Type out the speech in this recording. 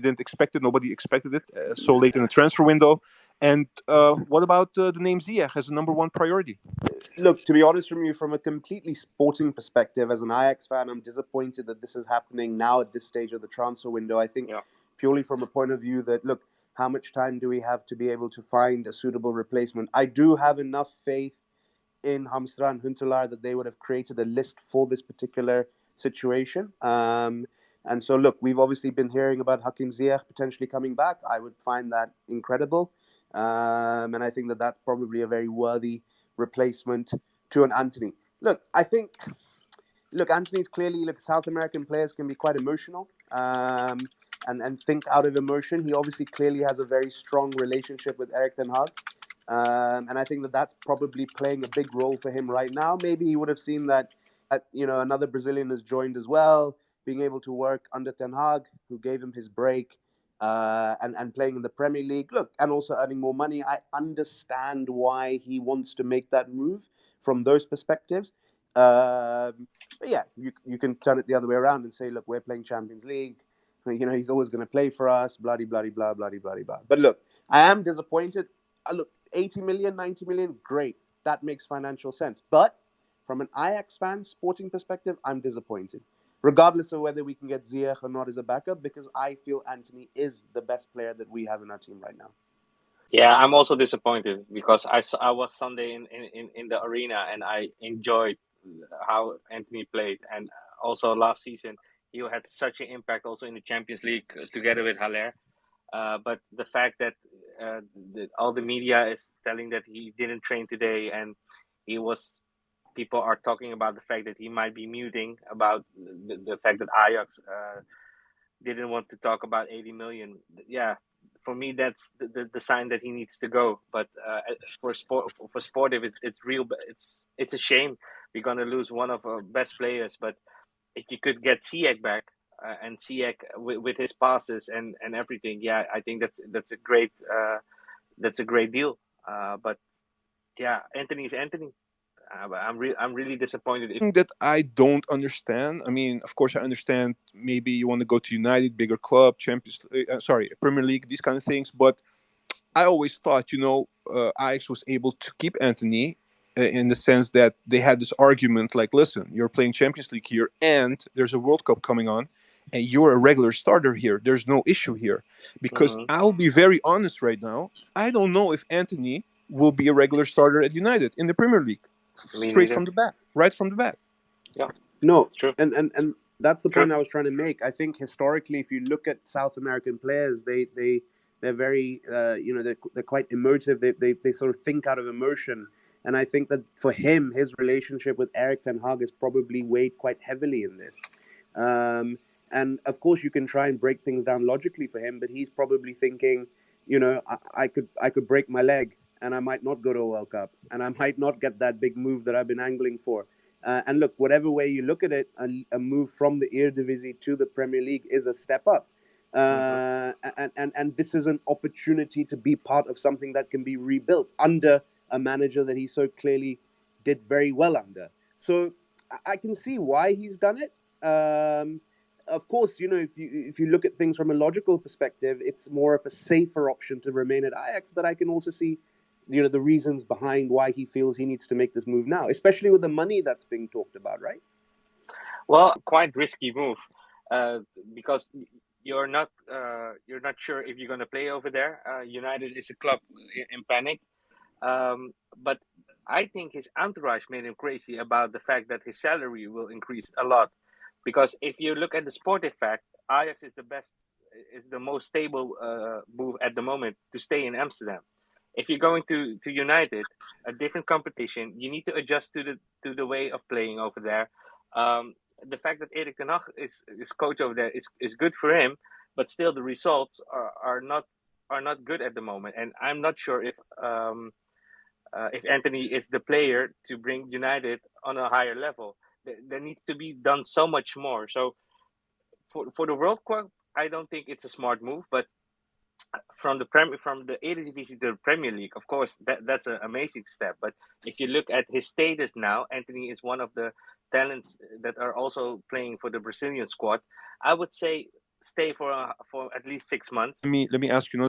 didn't expect it. Nobody expected it so late in the transfer window. And what about the name Ziyech as a number one priority? Look, to be honest from you, from a completely sporting perspective, as an Ajax fan, I'm disappointed that this is happening now at this stage of the transfer window. I think purely from a point of view that, look, how much time do we have to be able to find a suitable replacement? I do have enough faith in Hamstra and Huntelaar that they would have created a list for this particular situation. And so, look, we've obviously been hearing about Hakim Ziyech potentially coming back. I would find that incredible. And I think that that's probably a very worthy replacement to an Antony. Look, Antony's clearly, South American players can be quite emotional and think out of emotion. He obviously clearly has a very strong relationship with Erik ten Hag. And I think that that's probably playing a big role for him right now. Maybe he would have seen that another Brazilian has joined as well, being able to work under Ten Hag, who gave him his break, and playing in the Premier League. Look, and also earning more money. I understand why he wants to make that move from those perspectives. But yeah, you can turn it the other way around and say, look, we're playing Champions League. He's always going to play for us, blah, blah, blah, blah, blah, blah, blah. But look, I am disappointed. Look, 80 million, 90 million, great. That makes financial sense. But from an Ajax fan, sporting perspective, I'm disappointed. Regardless of whether we can get Ziyech or not as a backup, because I feel Antony is the best player that we have in our team right now. Yeah, I'm also disappointed because I was Sunday in the arena and I enjoyed how Antony played. And also last season, he had such an impact also in the Champions League together with Haller. But the fact that all the media is telling that he didn't train today and people are talking about the fact that he might be muting about the fact that Ajax didn't want to talk about 80 million. Yeah, for me, that's the sign that he needs to go. But for Sportive, it's real. It's a shame we're going to lose one of our best players. But if you could get Ziyech back, and Ziyech with his passes and everything, yeah, I think that's a great deal. But yeah, Antony is Antony. I'm really disappointed. That I don't understand. I mean, of course, I understand. Maybe you want to go to United, bigger club, Premier League, these kind of things. But I always thought, Ajax was able to keep Antony in the sense that they had this argument like, listen, you're playing Champions League here, and there's a World Cup coming on, and you're a regular starter here. There's no issue here. Because I'll be very honest right now. I don't know if Antony will be a regular starter at United in the Premier League. Straight from the back, right from the back. Yeah, no, true. And that's the point I was trying to make. I think historically, if you look at South American players, they're very they're quite emotive. They sort of think out of emotion, and I think that for him, his relationship with Erik ten Hag has probably weighed quite heavily in this. And of course, you can try and break things down logically for him, but he's probably thinking, I could break my leg, and I might not go to a World Cup, and I might not get that big move that I've been angling for. And look, whatever way you look at it, a move from the Eredivisie to the Premier League is a step up. And this is an opportunity to be part of something that can be rebuilt under a manager that he so clearly did very well under. So I can see why he's done it. Of course, if you look at things from a logical perspective, it's more of a safer option to remain at Ajax. But I can also see the reasons behind why he feels he needs to make this move now, especially with the money that's being talked about, right? Well, quite risky move, because you're not sure if you're going to play over there. United is a club in panic, but I think his entourage made him crazy about the fact that his salary will increase a lot. Because if you look at the sportive fact, Ajax is the most stable move at the moment to stay in Amsterdam. If you're going to United, a different competition, you need to adjust to the way of playing over there. The fact that Erik ten Hag is coach over there is good for him, but still the results are not good at the moment. And I'm not sure if Antony is the player to bring United on a higher level. There needs to be done so much more. So for the World Cup, I don't think it's a smart move, but from the Eredivisie to the Premier League, of course, that's an amazing step. But if you look at his status now, Antony is one of the talents that are also playing for the Brazilian squad. I would say stay for at least 6 months. Let me ask you